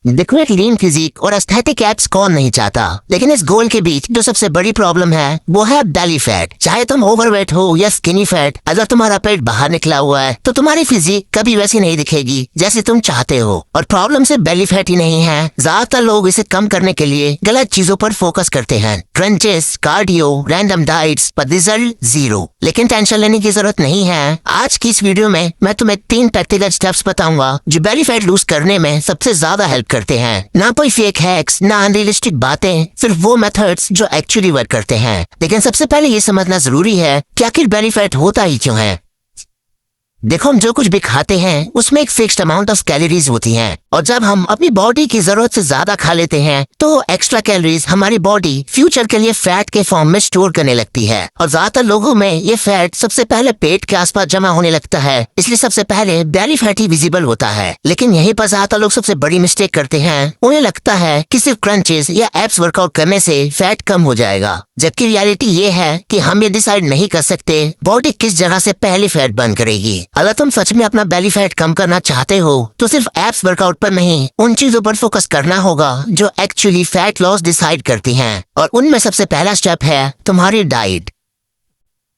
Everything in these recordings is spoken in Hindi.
देखो, एक लीन फिजिक और एस्थेटिक एब्स कौन नहीं चाहता, लेकिन इस गोल के बीच जो सबसे बड़ी प्रॉब्लम है वो है बेली फैट। चाहे तुम ओवरवेट हो या स्किनी फैट, अगर तुम्हारा पेट बाहर निकला हुआ है तो तुम्हारी फिजिक कभी वैसी नहीं दिखेगी जैसे तुम चाहते हो। और प्रॉब्लम सिर्फ बेली फैट ही नहीं है, ज्यादातर लोग इसे कम करने के लिए गलत चीजों पर फोकस करते हैं। क्रंचेस, कार्डियो, रैंडम डाइट्स, पर रिजल्ट जीरो। लेकिन टेंशन लेने की जरूरत नहीं है। आज की इस वीडियो में मैं तुम्हें 3 प्रैक्टिकल स्टेप्स बताऊंगा जो बेली फैट लूज करने में सबसे ज्यादा हेल्प करते हैं। ना कोई फेक हैक्स, ना अनरियलिस्टिक बातें, सिर्फ वो मेथड्स जो एक्चुअली वर्क करते हैं। लेकिन सबसे पहले ये समझना जरूरी है कि आखिर बेली फैट होता ही क्यों है। देखो, हम जो कुछ भी खाते हैं उसमें एक फिक्स्ड अमाउंट ऑफ कैलोरीज होती हैं, और जब हम अपनी बॉडी की जरूरत से ज्यादा खा लेते हैं तो एक्स्ट्रा कैलोरीज हमारी बॉडी फ्यूचर के लिए फैट के फॉर्म में स्टोर करने लगती है। और ज्यादातर लोगों में ये फैट सबसे पहले पेट के आसपास जमा होने लगता है, इसलिए सबसे पहले बेली फैट ही विजिबल होता है। लेकिन यहीं पर ज्यादातर लोग सबसे बड़ी मिस्टेक करते हैं। उन्हें लगता है कि सिर्फ क्रंचेस या एब्स वर्कआउट करने से फैट कम हो जाएगा, जबकि रियलिटी ये है कि हम ये डिसाइड नहीं कर सकते बॉडी किस जगह से पहली फैट बर्न करेगी। अगर तुम सच में अपना बेली फैट कम करना चाहते हो तो सिर्फ एब्स वर्कआउट पर नहीं, उन चीजों पर फोकस करना होगा जो एक्चुअली फैट लॉस डिसाइड करती हैं। और उनमें सबसे पहला स्टेप है तुम्हारी डाइट।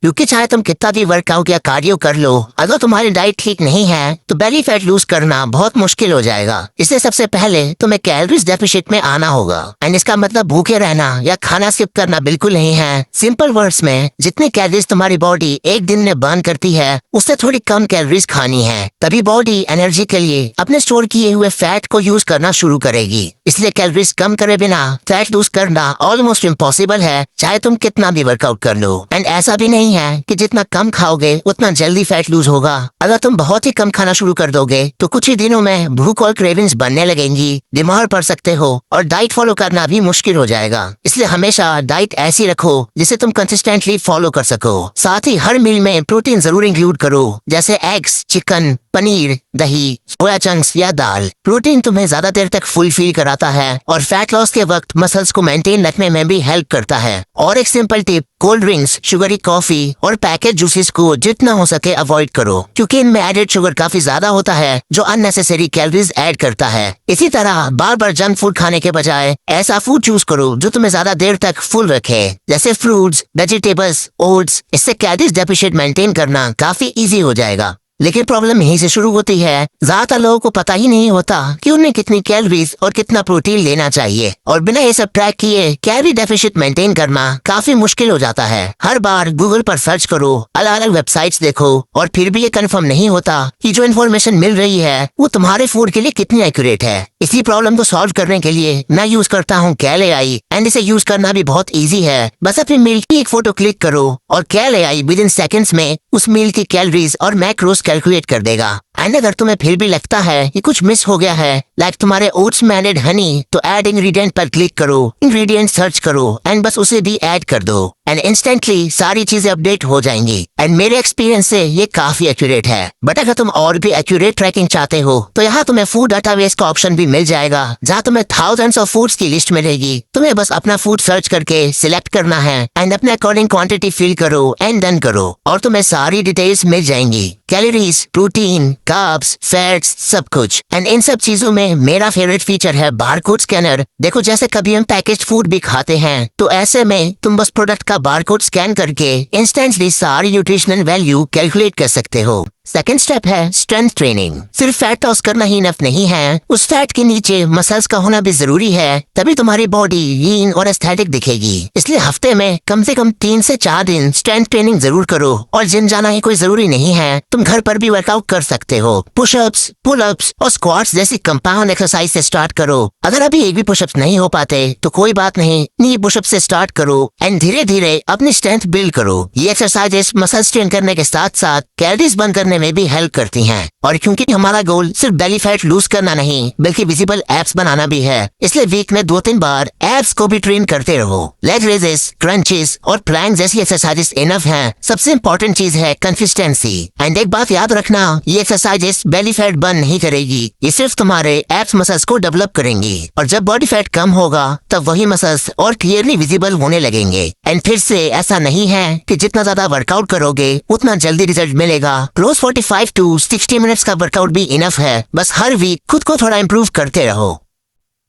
क्योंकि चाहे तुम कितना भी वर्कआउट या कार्डियो कर लो, अगर तुम्हारी डाइट ठीक नहीं है तो बेली फैट लूज करना बहुत मुश्किल हो जाएगा। इसलिए सबसे पहले तुम्हें कैलोरीज डेफिसिट में आना होगा। एंड इसका मतलब भूखे रहना या खाना स्किप करना बिल्कुल नहीं है। सिंपल वर्ड्स में, जितनी कैलोरीज तुम्हारी बॉडी एक दिन में बर्न करती है उससे थोड़ी कम कैलोरीज खानी है, तभी बॉडी एनर्जी के लिए अपने स्टोर किए हुए फैट को यूज करना शुरू करेगी। इसलिए कैलोरीज कम करे बिना फैट लूज करना ऑलमोस्ट इम्पॉसिबल है, चाहे तुम कितना भी वर्कआउट कर लो। एंड ऐसा भी नहीं है कि जितना कम खाओगे उतना जल्दी फैट लूज होगा। अगर तुम बहुत ही कम खाना शुरू कर दोगे तो कुछ ही दिनों में भूख और क्रेविंग्स बनने लगेंगी, बीमार पड़ सकते हो और डाइट फॉलो करना भी मुश्किल हो जाएगा। इसलिए हमेशा डाइट ऐसी रखो जिसे तुम कंसिस्टेंटली फॉलो कर सको। साथ ही हर मील में प्रोटीन जरूर इंक्लूड करो, जैसे एग्स, चिकन, पनीर, दही, सोया चंक्स या दाल। प्रोटीन तुम्हें ज्यादा देर तक फुल फील कराता है और फैट लॉस के वक्त मसल्स को मेंटेन रखने में भी हेल्प करता है। और एक simple tip, cold drinks, sugary coffee और पैकेज जूसेस को जितना हो सके अवॉइड करो, क्योंकि इनमें एडेड शुगर काफी ज्यादा होता है जो अननेसेसरी कैलोरीज ऐड करता है। इसी तरह बार बार जंक फूड खाने के बजाय ऐसा फूड चूज करो जो तुम्हें ज्यादा देर तक फुल रखे, जैसे फ्रूट्स, वेजिटेबल्स, ओट्स। इससे कैलोरीज डेफिसिट मेंटेन करना काफी इजी हो जाएगा। लेकिन प्रॉब्लम यहीं से शुरू होती है। ज्यादातर लोगों को पता ही नहीं होता कि उन्हें कितनी कैलोरीज और कितना प्रोटीन लेना चाहिए, और बिना ये सब ट्रैक किए कैलोरी डेफिसिट मेंटेन करना काफी मुश्किल हो जाता है। हर बार गूगल पर सर्च करो, अलग अलग वेबसाइट्स देखो, और फिर भी ये कंफर्म नहीं होता कि जो इन्फॉर्मेशन मिल रही है वो तुम्हारे फूड के लिए कितनी एक्यूरेट है। इसी प्रॉब्लम को सॉल्व करने के लिए मैं यूज करता हूँ कैल.एआई, एंड इसे यूज करना भी बहुत ईजी है। बस अपनी मील की एक फोटो क्लिक करो और कैल.एआई विद इन सेकेंड्स में उस मील की कैलोरीज और मैक्रोस कैलकुलेट कर देगा। एंड अगर तुम्हें फिर भी लगता है कि कुछ मिस हो गया है, लाइक तुम्हारे ओट्स में एडेड हनी, तो ऐड इंग्रेडिएंट पर क्लिक करो, इंग्रेडिएंट सर्च करो एंड बस उसे भी ऐड कर दो, एंड इंस्टेंटली सारी चीजें अपडेट हो जाएंगी। एंड मेरे एक्सपीरियंस से ये काफी एक्यूरेट है। बट अगर तुम और भी एक्यूरेट ट्रैकिंग चाहते हो तो यहाँ तुम्हें फूड डाटाबेस का ऑप्शन भी मिल जाएगा, जहाँ तुम्हें थाउजेंड्स ऑफ फूड्स की लिस्ट मिलेगी। तुम्हें बस अपना फूड सर्च करके सिलेक्ट करना है एंड अपने अकॉर्डिंग क्वांटिटी फिल करो एंड डन करो, और तुम्हें सारी डिटेल्स मिल जाएंगी, कैलोरीज, प्रोटीन, कार्ब्स, फैट्स, सब कुछ। एंड इन सब चीजों में मेरा फेवरेट फीचर है बारकोड स्कैनर। देखो, जैसे कभी हम पैकेज्ड फूड भी खाते हैं तो ऐसे में तुम बस प्रोडक्ट का बारकोड स्कैन करके इंस्टेंटली सारी न्यूट्रिशनल वैल्यू कैलकुलेट कर सकते हो। सेकेंड स्टेप है स्ट्रेंथ ट्रेनिंग। सिर्फ फैट लॉस करना ही इनफ नहीं है, उस फैट के नीचे मसल्स का होना भी जरूरी है, तभी तुम्हारी बॉडी लीन और एस्थेटिक दिखेगी। इसलिए हफ्ते में कम से कम 3 से 4 दिन स्ट्रेंथ ट्रेनिंग जरूर करो। और जिम जाना ही कोई जरूरी नहीं है, तुम घर पर भी वर्कआउट कर सकते हो। पुशअप्स, पुलअप्स और स्क्वाट्स जैसी कंपाउंड एक्सरसाइज से स्टार्ट करो। अगर अभी एक भी पुशअप्स नहीं हो पाते तो कोई बात नहीं, नी पुशअप से स्टार्ट करो एंड धीरे धीरे अपनी स्ट्रेंथ बिल्ड करो। ये एक्सरसाइजेस मसल स्ट्रेन करने के साथ साथ कैलोरीज बर्न करने में भी हेल्प करती हैं। और क्योंकि हमारा गोल सिर्फ बेली फैट लूज करना नहीं बल्कि विजिबल एब्स बनाना भी है, इसलिए वीक में 2-3 बार एब्स को भी ट्रेन करते रहो। लेग रेजेस, क्रंचेस और प्लैंक जैसी एक्सरसाइजेस इनफ हैं। सबसे इम्पोर्टेंट चीज है कंसिस्टेंसी। एंड एक बात याद रखना, ये एक्सरसाइजेस बेली फैट बर्न नहीं करेगी, ये सिर्फ तुम्हारे एब्स मसल्स को डेवलप करेंगी। और जब बॉडी फैट कम होगा तब वही मसल्स और क्लियरली विजिबल होने लगेंगे। एंड फिर से ऐसा नहीं है कि जितना ज्यादा वर्कआउट करोगे उतना जल्दी रिजल्ट मिलेगा। रोज 45 to 60 मिनट्स का वर्कआउट भी इनफ है। बस हर वीक खुद को थोड़ा इम्प्रूव करते रहो।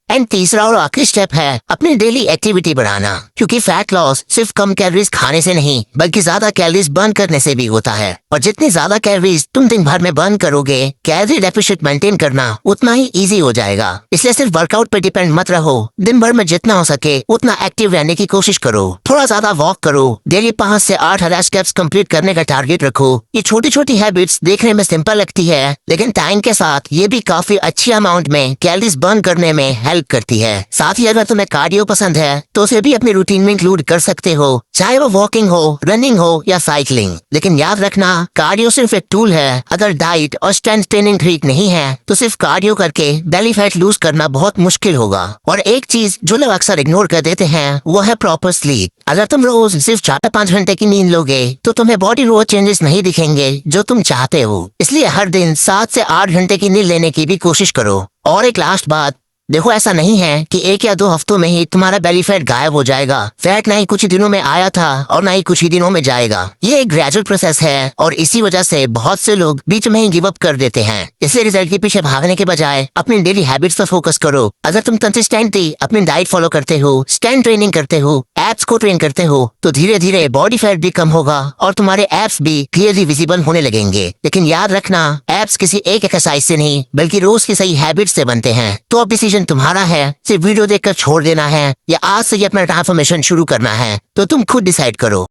एंड तीसरा और आखिरी स्टेप है अपनी डेली एक्टिविटी बढ़ाना, क्योंकि फैट लॉस सिर्फ कम कैलोरीज खाने से नहीं बल्कि ज्यादा कैलोरीज बर्न करने से भी होता है। और जितनी ज्यादा कैलोरीज तुम दिन भर में बर्न करोगे, कैलोरी डेफिसिट मेंटेन करना उतना ही इजी हो जाएगा। इसलिए सिर्फ वर्कआउट पे डिपेंड मत रहो, दिन भर में जितना हो सके उतना एक्टिव रहने की कोशिश करो। थोड़ा ज्यादा वॉक करो, डेली 5 से 8,000 स्टेप्स कंप्लीट करने का टारगेट रखो। ये छोटी छोटी हैबिट्स देखने में सिंपल लगती है, लेकिन टाइम के साथ ये भी काफी अच्छी अमाउंट में कैलोरीज बर्न करने में हेल्प करती है। साथ ही अगर तुम्हें कार्डियो पसंद है तो उसे भी अपनी रूटीन में इंक्लूड कर सकते हो, चाहे वो वॉकिंग हो, रनिंग हो या साइकिलिंग। लेकिन याद रखना, कार्डियो सिर्फ एक टूल है। अगर डाइट और स्ट्रेंथ ट्रेनिंग ठीक नहीं है तो सिर्फ कार्डियो करके बेली फैट लूज करना बहुत मुश्किल होगा। और एक चीज जो लोग अक्सर इग्नोर कर देते हैं वो है प्रॉपर स्लीप। अगर तुम रोज सिर्फ 4 से 5 घंटे की नींद लोगे तो तुम्हें बॉडी रोज चेंजेस नहीं दिखेंगे जो तुम चाहते हो। इसलिए हर दिन 7 से 8 घंटे की नींद लेने की भी कोशिश करो। और एक लास्ट बात, देखो ऐसा नहीं है कि 1 या 2 हफ्तों में ही तुम्हारा बेली फैट गायब हो जाएगा। फैट ना ही कुछ ही दिनों में आया था और ना ही कुछ ही दिनों में जाएगा। ये एक ग्रेजुअल प्रोसेस है और इसी वजह से बहुत से लोग बीच में ही गिव अप कर देते हैं। इसलिए रिजल्ट के पीछे भागने के बजाय अपनी डेली हैबिट्स पर फोकस करो। अगर तुम कंसिस्टेंटली अपनी डाइट फॉलो करते हो, स्ट्रेंथ ट्रेनिंग करते हो, एप्स को ट्रेन करते हो तो धीरे धीरे बॉडी फैट भी कम होगा और तुम्हारे एप्स भी क्लियरली विजिबल होने लगेंगे। लेकिन याद रखना, एप्स किसी एक एक्सरसाइज से नहीं बल्कि रोज की सही हैबिट्स से बनते हैं। तो अब डिसीजन तुम्हारा है, सिर्फ वीडियो देखकर छोड़ देना है या आज से ही अपना ट्रांसफॉर्मेशन शुरू करना है, तो तुम खुद डिसाइड करो।